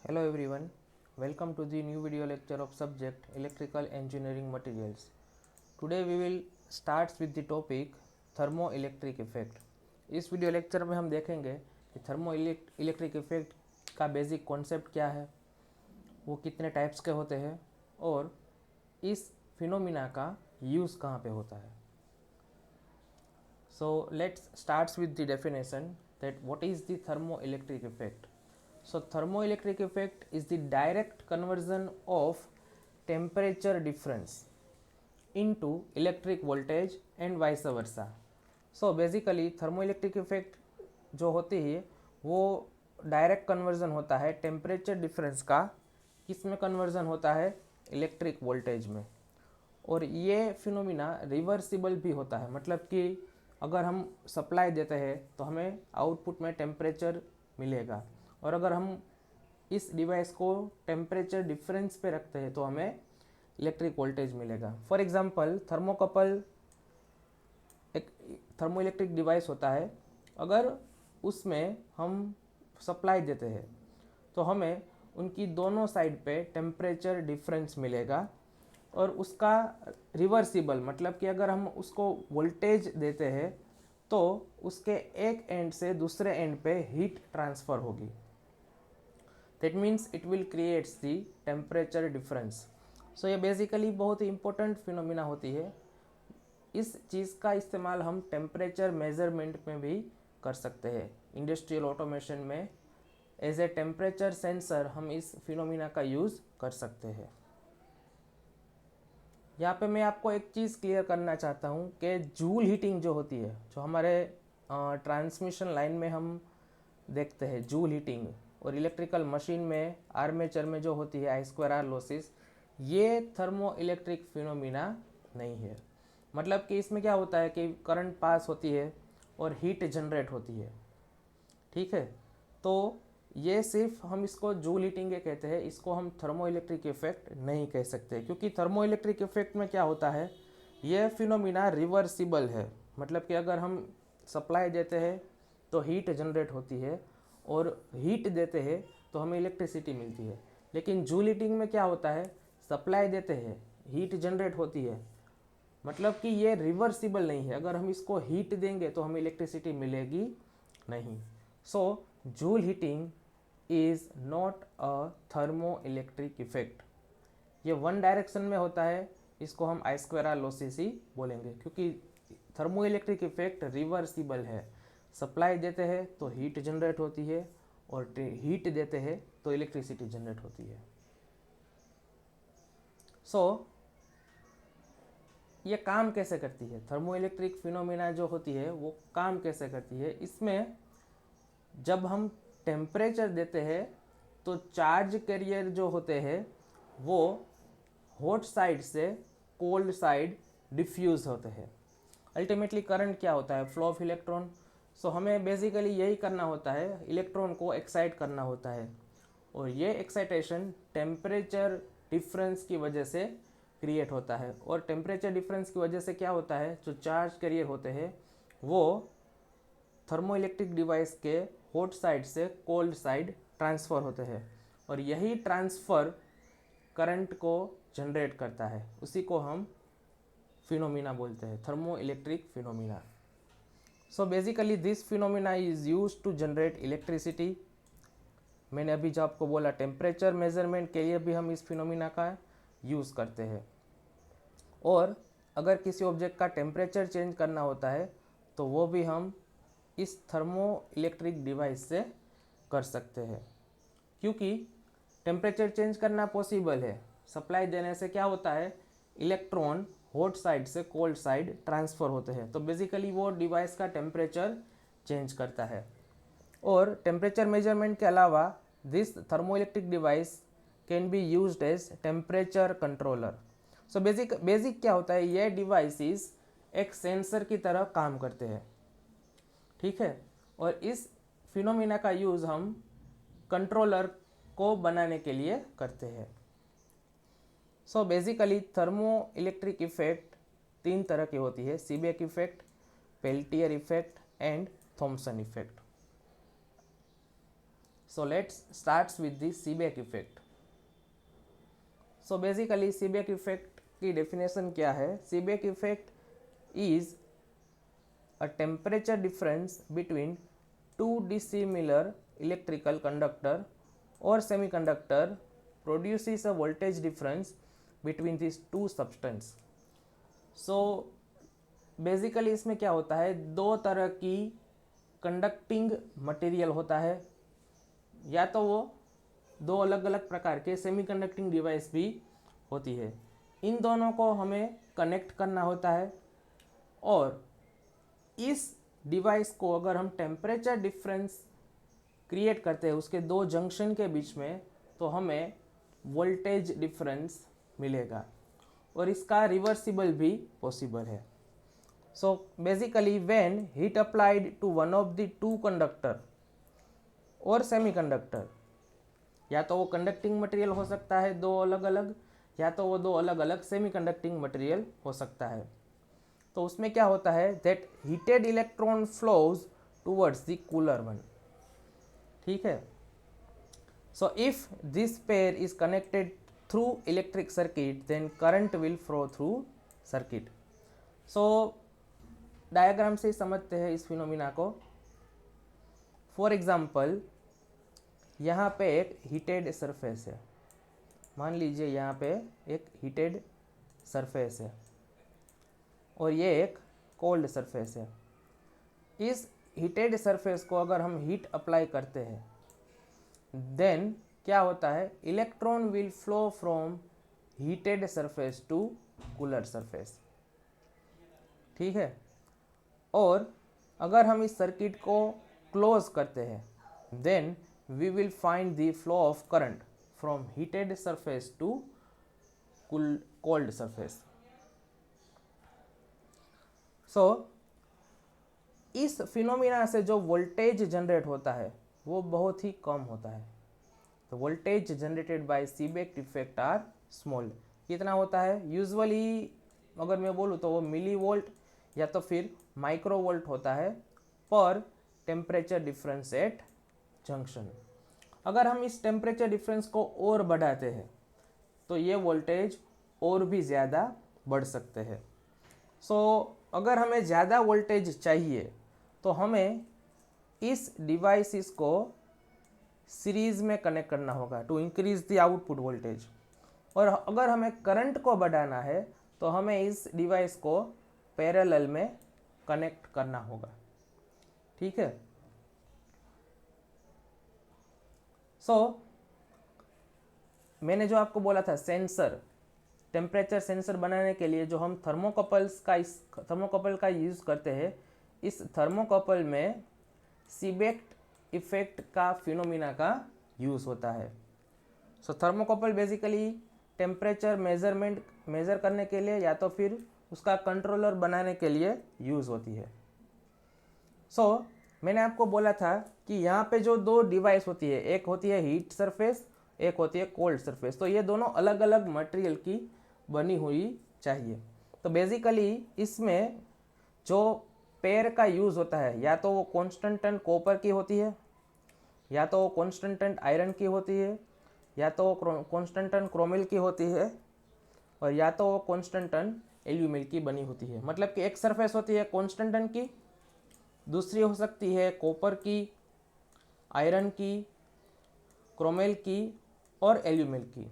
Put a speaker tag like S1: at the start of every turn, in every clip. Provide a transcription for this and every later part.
S1: Hello everyone, welcome to the new video lecture of subject Electrical Engineering Materials. Today we will start with the topic Thermoelectric Effect. इस video lecture में हम देखेंगे कि thermo electric effect का basic concept क्या है, वो कितने टाइप्स के होते हैं और इस फिनोमिना का यूज़ कहाँ पे होता है. So let's start with the definition that what is the thermoelectric effect. So thermoelectric effect is the direct conversion of temperature difference into electric voltage and vice versa. So basically thermoelectric effect जो होती है वो direct conversion होता है temperature difference का. किस में conversion होता है? इलेक्ट्रिक वोल्टेज में. और ये फिनोमिना रिवर्सिबल भी होता है, मतलब कि अगर हम सप्लाई देते हैं तो हमें आउटपुट में टेम्परेचर मिलेगा, और अगर हम इस डिवाइस को टेम्परेचर डिफरेंस पे रखते हैं तो हमें इलेक्ट्रिक वोल्टेज मिलेगा. फॉर एग्जांपल थर्मोकपल एक थर्मो इलेक्ट्रिक डिवाइस होता है. अगर उसमें हम सप्लाई देते हैं तो हमें उनकी दोनों साइड पे टेम्परेचर डिफरेंस मिलेगा, और उसका रिवर्सिबल मतलब कि अगर हम उसको वोल्टेज देते हैं तो उसके एक एंड से दूसरे एंड पे हीट ट्रांसफ़र होगी. That means it will creates the temperature difference. So ये बेसिकली बहुत ही इंपॉर्टेंट फिनोमिना होती है. इस चीज़ का इस्तेमाल हम टेम्परेचर मेजरमेंट में भी कर सकते हैं. इंडस्ट्रियल ऑटोमेशन में एज ए टेम्परेचर सेंसर हम इस फिनोमिना का यूज़ कर सकते हैं. यहाँ पे मैं आपको एक चीज़ क्लियर करना चाहता हूँ कि जूल हीटिंग जो होती है, जो हमारे ट्रांसमिशन लाइन में हम देखते हैं जूल हीटिंग, और इलेक्ट्रिकल मशीन में आर्मेचर में जो होती है I2R लॉसेस, ये थर्मो इलेक्ट्रिक फिनोमिना नहीं है. मतलब कि इसमें क्या होता है कि करंट पास होती है और हीट जनरेट होती है. ठीक है, तो ये सिर्फ हम इसको जूल हीटिंग के कहते हैं, इसको हम थर्मो इलेक्ट्रिक इफेक्ट नहीं कह सकते, क्योंकि थर्मो इलेक्ट्रिक इफेक्ट में क्या होता है, ये फिनोमिना रिवर्सिबल है. मतलब कि अगर हम सप्लाई देते हैं तो हीट जनरेट होती है, और हीट देते हैं तो हमें इलेक्ट्रिसिटी मिलती है. लेकिन जूल हीटिंग में क्या होता है, सप्लाई देते हैं, हीट जनरेट होती है, मतलब कि ये रिवर्सिबल नहीं है. अगर हम इसको हीट देंगे तो हमें इलेक्ट्रिसिटी मिलेगी नहीं. So Joule heating is not a thermo electric effect. ये वन डायरेक्शन में होता है, इसको हम I2R लॉसेस ही बोलेंगे, क्योंकि थर्मो इलेक्ट्रिक इफेक्ट रिवर्सिबल है. सप्लाई देते हैं तो हीट जनरेट होती है, और हीट देते हैं तो इलेक्ट्रिसिटी जनरेट होती है. सो ये काम कैसे करती है, थर्मो इलेक्ट्रिक फिनोमिना जो होती है वो काम कैसे करती है. इसमें जब हम टेम्परेचर देते हैं तो चार्ज कैरियर जो होते हैं वो हॉट साइड से कोल्ड साइड डिफ्यूज़ होते हैं. अल्टीमेटली करंट क्या होता है, फ्लो ऑफ इलेक्ट्रॉन. सो हमें बेसिकली यही करना होता है, इलेक्ट्रॉन को एक्साइट करना होता है, और ये एक्साइटेशन टेम्परेचर डिफरेंस की वजह से क्रिएट होता है. और टेम्परेचर डिफरेंस की वजह से क्या होता है, जो चार्ज कैरियर होते हैं वो थर्मो इलेक्ट्रिक डिवाइस के हॉट साइड से कोल्ड साइड ट्रांसफ़र होते हैं, और यही ट्रांसफ़र करंट को जनरेट करता है. उसी को हम फिनोमिना बोलते हैं, thermo electric phenomena. So basically this phenomena is use to generate electricity. मैंने अभी जो आपको बोला, टेम्परेचर मेजरमेंट के लिए भी हम इस फिनोमिना का यूज़ करते हैं, और अगर किसी ऑब्जेक्ट का टेम्परेचर चेंज करना होता है तो वो भी हम इस थर्मो इलेक्ट्रिक डिवाइस से कर सकते हैं, क्योंकि टेम्परेचर चेंज करना पॉसिबल है. सप्लाई देने से क्या होता है, इलेक्ट्रॉन हॉट साइड से कोल्ड साइड ट्रांसफ़र होते हैं, तो बेसिकली वो डिवाइस का टेम्परेचर चेंज करता है. और टेम्परेचर मेजरमेंट के अलावा this thermo electric device can be used as temperature controller. So basic क्या होता है, ये डिवाइसेस एक सेंसर की तरह काम करते हैं. ठीक है, और इस फिनोमिना का यूज़ हम कंट्रोलर को बनाने के लिए करते हैं. So basically thermo electric effect तीन तरह की होती है, Seebeck effect, Peltier effect and Thomson effect. So let's starts with the Seebeck effect. So basically Seebeck effect की definition क्या है? Seebeck effect is a temperature difference between two dissimilar electrical conductor or semiconductor produces a voltage difference between these two substance. So basically इसमें क्या होता है, दो तरह की कंडक्टिंग मटेरियल होता है, या तो वो दो अलग अलग प्रकार के सेमीकंडक्टिंग डिवाइस भी होती है। इन दोनों को हमें कनेक्ट करना होता है और इस डिवाइस को अगर हम टेम्परेचर डिफरेंस क्रिएट करते हैं उसके दो जंक्शन के बीच में, तो हमें वोल्टेज डिफरेंस मिलेगा और इसका रिवर्सिबल भी पॉसिबल है। So basically when heat applied to one of the two conductor और सेमीकंडक्टर, या तो वो कंडक्टिंग मटेरियल हो सकता है दो अलग अलग, या तो वो दो अलग अलग सेमीकंडक्टिंग मटेरियल हो सकता है, तो उसमें क्या होता है that heated electron flows towards the cooler one. ठीक है, so if this pair is connected through electric circuit then current will flow through circuit. So diagram से समझते हैं इस फिनोमिना को। फॉर एग्जाम्पल यहाँ पे एक हीटेड सरफेस है, मान लीजिए यहाँ पे एक हीटेड सरफेस है और ये एक कोल्ड सरफेस है। इस हीटेड सरफेस को अगर हम हीट अप्लाई करते हैं देन क्या होता है, electron will flow from heated surface to cooler surface. ठीक है, और अगर हम इस सर्किट को क्लोज करते हैं then we will find the flow of current from heated surface to cold surface. So इस फिनोमिना से जो वोल्टेज जनरेट होता है वो बहुत ही कम होता है। तो voltage generated by Seebeck effect are small. कितना होता है यूजुअली, अगर मैं बोलूँ तो वो मिली वोल्ट या तो फिर माइक्रो वोल्ट होता है पर टेम्परेचर डिफरेंस एट जंक्शन। अगर हम इस टेम्परेचर डिफरेंस को और बढ़ाते हैं तो ये वोल्टेज और भी ज़्यादा बढ़ सकते हैं। सो अगर हमें ज़्यादा वोल्टेज चाहिए तो हमें इस डिवाइसेस को सीरीज़ में कनेक्ट करना होगा to increase the output voltage, और अगर हमें करंट को बढ़ाना है तो हमें इस डिवाइस को पैरेलल में कनेक्ट करना होगा। ठीक है, मैंने जो आपको बोला था सेंसर, टेम्परेचर सेंसर बनाने के लिए जो हम थर्मोकपल का यूज़ करते हैं, इस थर्मोकपल में सीबेक इफेक्ट का फिनोमिना का यूज़ होता है। सो थर्मोकपल बेसिकली टेम्परेचर मेज़र करने के लिए या तो फिर उसका कंट्रोलर बनाने के लिए यूज़ होती है। सो मैंने आपको बोला था कि यहाँ पे जो दो डिवाइस होती है, एक होती है हीट सरफेस, एक होती है कोल्ड सरफेस, तो ये दोनों अलग अलग मटेरियल की बनी हुई चाहिए। तो बेसिकली इसमें जो पेयर का यूज़ होता है या तो वो कॉन्स्टेंटेंट कॉपर की होती है, या तो वो कॉन्स्टेंटेंट आयरन की होती है, या तो वो कॉन्स्टेंटेंट क्रोमिल की होती है, और या तो वो कॉन्स्टेंटेंट एल्यूमिल की बनी होती है। मतलब कि एक सरफेस होती है कॉन्स्टेंटेंट की, दूसरी हो सकती है कॉपर की, आयरन की, क्रोमेल की और एल्यूमिल की।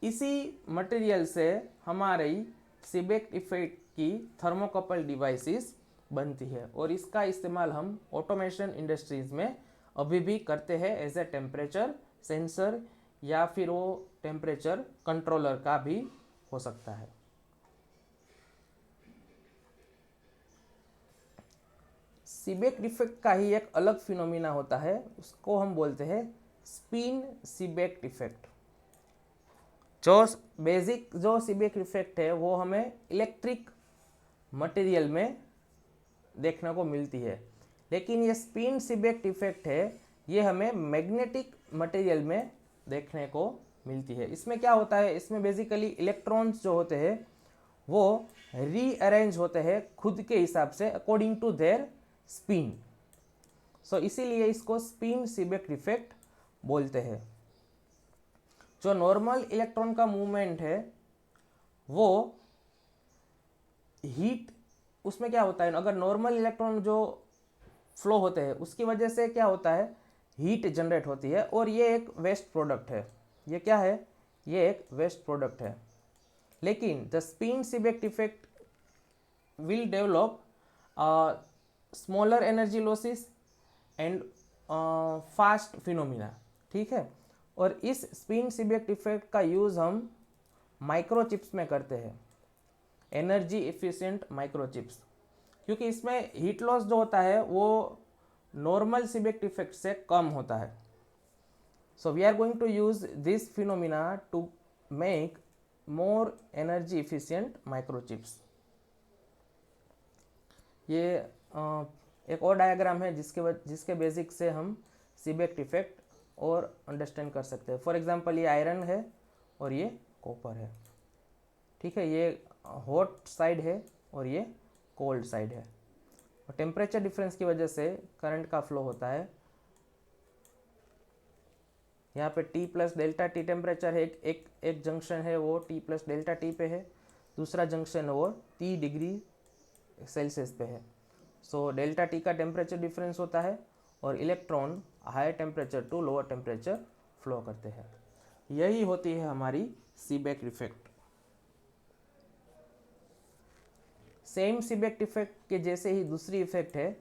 S1: इसी मटेरियल से हमारी सीबेक इफेक्ट की थर्मोकपल डिवाइसेस बनती है और इसका इस्तेमाल हम ऑटोमेशन इंडस्ट्रीज़ में अभी भी करते हैं एज ए टेम्परेचर सेंसर, या फिर वो टेम्परेचर कंट्रोलर का भी हो सकता है। सीबेक इफेक्ट का ही एक अलग फिनोमिना होता है, उसको हम बोलते हैं स्पिन सीबेक इफेक्ट। जो सीबेक इफेक्ट है वो हमें इलेक्ट्रिक मटेरियल में देखने को मिलती है, लेकिन ये स्पिन सीबेक इफेक्ट है ये हमें मैग्नेटिक मटेरियल में देखने को मिलती है। इसमें क्या होता है, इसमें बेसिकली इलेक्ट्रॉन्स जो होते हैं वो रीअरेंज होते हैं खुद के हिसाब से अकॉर्डिंग टू देयर स्पिन। सो इसीलिए इसको स्पिन सीबेक इफेक्ट बोलते हैं। जो नॉर्मल इलेक्ट्रॉन का मूवमेंट है वो हीट, उसमें क्या होता है, अगर नॉर्मल इलेक्ट्रॉन जो फ्लो होते हैं उसकी वजह से क्या होता है, हीट जनरेट होती है और ये एक वेस्ट प्रोडक्ट है। ये क्या है, ये एक वेस्ट प्रोडक्ट है। लेकिन the spin Seebeck effect will develop smaller energy losses and fast phenomena, ठीक है। और इस स्पिन सीबेक इफेक्ट का यूज़ हम माइक्रोचिप्स में करते हैं, एनर्जी एफिशिएंट माइक्रोचिप्स, क्योंकि इसमें हीट लॉस जो होता है वो नॉर्मल सीबेक इफेक्ट से कम होता है। So we are going to use this phenomena to make more energy efficient microchips. ये एक और डायग्राम है जिसके बेसिक से हम सीबेक इफेक्ट और अंडरस्टैंड कर सकते हैं। फॉर एग्जांपल ये आयरन है और ये कॉपर है, ठीक है। ये हॉट साइड है और ये कोल्ड साइड है, और टेम्परेचर डिफरेंस की वजह से करंट का फ्लो होता है। यहाँ पे T plus delta T temperature है, एक जंक्शन है वो T प्लस डेल्टा टी पे है, दूसरा जंक्शन है वो 30 डिग्री सेल्सियस पे है। सो डेल्टा टी का टेम्परेचर डिफरेंस होता है और electron higher temperature to lower temperature flow करते हैं। यही होती है हमारी Seebeck effect. Same Seebeck effect के जैसे ही दूसरी इफेक्ट है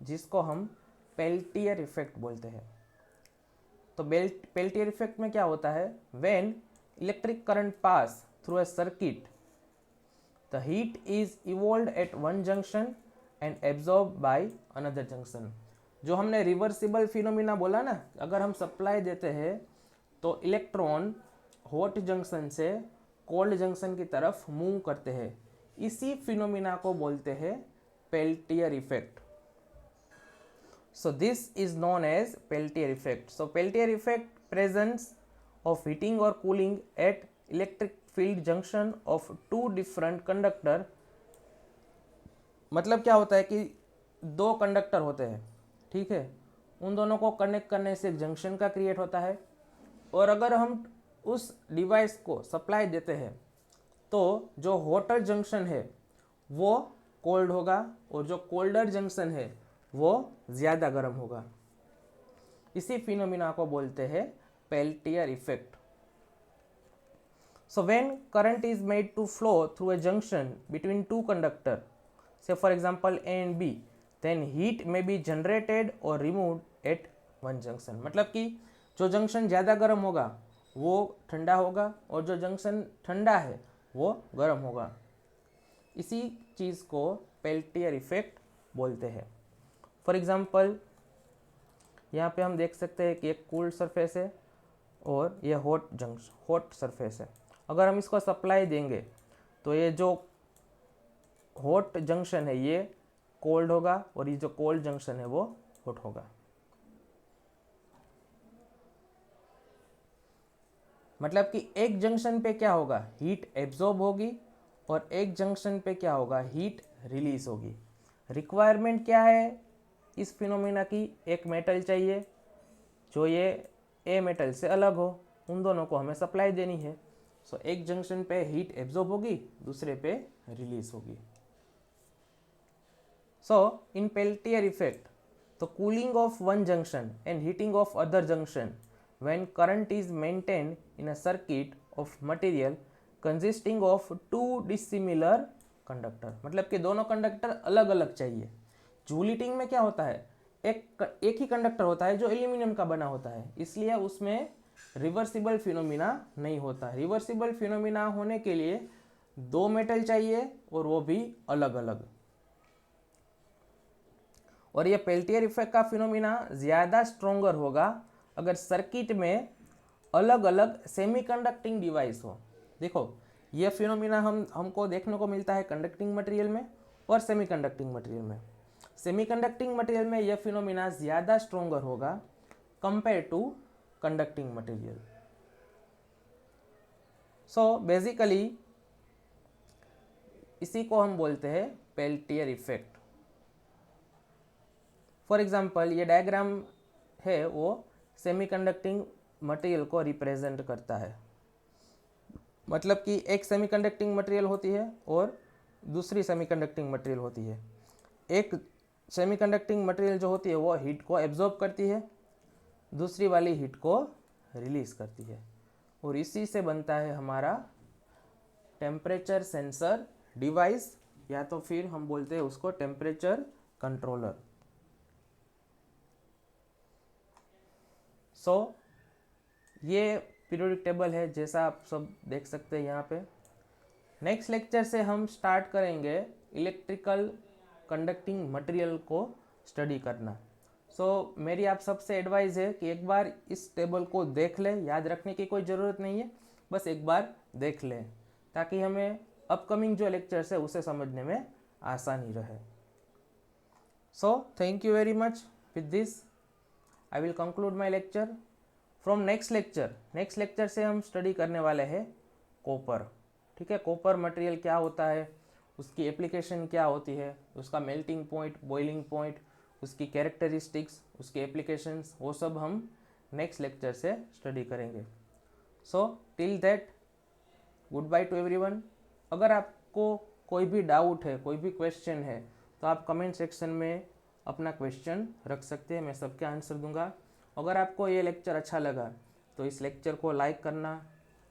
S1: जिसको हम पेल्टियर इफेक्ट बोलते हैं। तो पेल्टियर इफेक्ट में क्या होता है, when electric current pass through a circuit the heat is evolved at one junction and absorb by another junction. जो हमने रिवर्सिबल फिनोमिना बोला ना, अगर हम सप्लाई देते हैं तो इलेक्ट्रॉन हॉट जंक्शन से कोल्ड जंक्शन की तरफ मूव करते हैं, इसी फिनोमिना को बोलते हैं Peltier effect. So this is known as Peltier effect. So Peltier effect presence of heating or cooling at electric field junction of two different conductor। मतलब क्या होता है कि दो कंडक्टर होते हैं, ठीक है, उन दोनों को कनेक्ट करने से एक जंक्शन का क्रिएट होता है, और अगर हम उस डिवाइस को सप्लाई देते हैं तो जो हॉटर जंक्शन है वो कोल्ड होगा और जो कोल्डर जंक्शन है वो ज़्यादा गर्म होगा। इसी फिनोमिना को बोलते हैं Peltier effect. So when current is made to flow through a junction between two conductor, say for example A and B, then heat may be generated और रिमूव्ड एट वन जंक्शन। मतलब कि जो junction ज़्यादा गर्म होगा वो ठंडा होगा और जो जंक्शन ठंडा है वो गर्म होगा। इसी चीज़ को पेल्टियर इफेक्ट बोलते हैं। फॉर एग्जांपल यहाँ पे हम देख सकते हैं कि एक कूल्ड सरफेस है और ये हॉट सरफेस है। अगर हम इसको सप्लाई देंगे तो ये जो हॉट जंक्शन है ये कोल्ड होगा और ये जो कोल्ड जंक्शन है वो हॉट होगा। मतलब कि एक जंक्शन पे क्या होगा, हीट एब्जॉर्ब होगी और एक जंक्शन पे क्या होगा, हीट रिलीज होगी। रिक्वायरमेंट क्या है इस फिनोमिना की, एक मेटल चाहिए जो ये ए मेटल से अलग हो, उन दोनों को हमें सप्लाई देनी है। सो एक जंक्शन पे हीट एब्जॉर्ब होगी, दूसरे पे रिलीज होगी। So in Peltier effect the cooling of one junction and heating of other junction when current is maintained in a circuit of material consisting of two dissimilar conductor। मतलब कि दोनों conductor अलग अलग चाहिए। जूल हीटिंग में क्या होता है, एक ही कंडक्टर होता है जो एल्यूमिनियम का बना होता है, इसलिए उसमें रिवर्सिबल फिनोमिना नहीं होता। रिवर्सिबल फिनोमिना होने के लिए दो मेटल चाहिए और वो भी अलग अलग। और ये पेल्टियर इफेक्ट का फिनोमिना ज़्यादा स्ट्रोंगर होगा अगर सर्किट में अलग अलग सेमीकंडक्टिंग डिवाइस हो। देखो ये फिनोमिना हमको देखने को मिलता है कंडक्टिंग मटेरियल में और सेमीकंडक्टिंग मटेरियल में। सेमीकंडक्टिंग मटेरियल में यह फिनोमिना ज़्यादा स्ट्रोंगर होगा compare to conducting material. So basically इसी को हम बोलते हैं पेल्टियर इफेक्ट। फॉर एग्जांपल ये डायग्राम है वो सेमीकंडक्टिंग मटेरियल को रिप्रेजेंट करता है। मतलब कि एक सेमीकंडक्टिंग मटेरियल होती है और दूसरी सेमीकंडक्टिंग मटेरियल होती है। एक सेमीकंडक्टिंग मटेरियल जो होती है वो हीट को एब्जॉर्ब करती है, दूसरी वाली हीट को रिलीज करती है, और इसी से बनता है हमारा टेम्परेचर सेंसर डिवाइस, या तो फिर हम बोलते हैं उसको टेम्परेचर कंट्रोलर। सो ये पीरियोडिक टेबल है जैसा आप सब देख सकते हैं यहाँ पे। नेक्स्ट लेक्चर से हम स्टार्ट करेंगे इलेक्ट्रिकल कंडक्टिंग मटेरियल को स्टडी करना। सो मेरी आप सबसे एडवाइस है कि एक बार इस टेबल को देख लें, याद रखने की कोई ज़रूरत नहीं है, बस एक बार देख लें ताकि हमें अपकमिंग जो लेक्चर्स है उसे समझने में आसानी रहे। So thank you very much. With this I will conclude my lecture. From next lecture से हम स्टडी करने वाले हैं कॉपर। ठीक है, कॉपर मटेरियल क्या होता है, उसकी एप्लीकेशन क्या होती है, उसका मेल्टिंग पॉइंट, बॉइलिंग पॉइंट, उसकी कैरेक्टरिस्टिक्स, उसकी एप्लीकेशंस, वो सब हम नेक्स्ट लेक्चर से स्टडी करेंगे। So till that good by two everyone. अगर आपको कोई भी डाउट है, कोई भी क्वेश्चन है, तो आप कमेंट सेक्शन में अपना क्वेश्चन रख सकते हैं, मैं सबके आंसर दूंगा। अगर आपको ये लेक्चर अच्छा लगा तो इस लेक्चर को लाइक करना,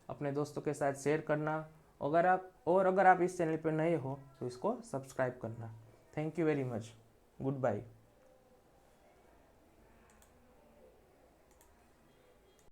S1: अपने दोस्तों के साथ शेयर करना, अगर आप इस चैनल पर नए हो तो इसको सब्सक्राइब करना। Thank you very much. Good bye.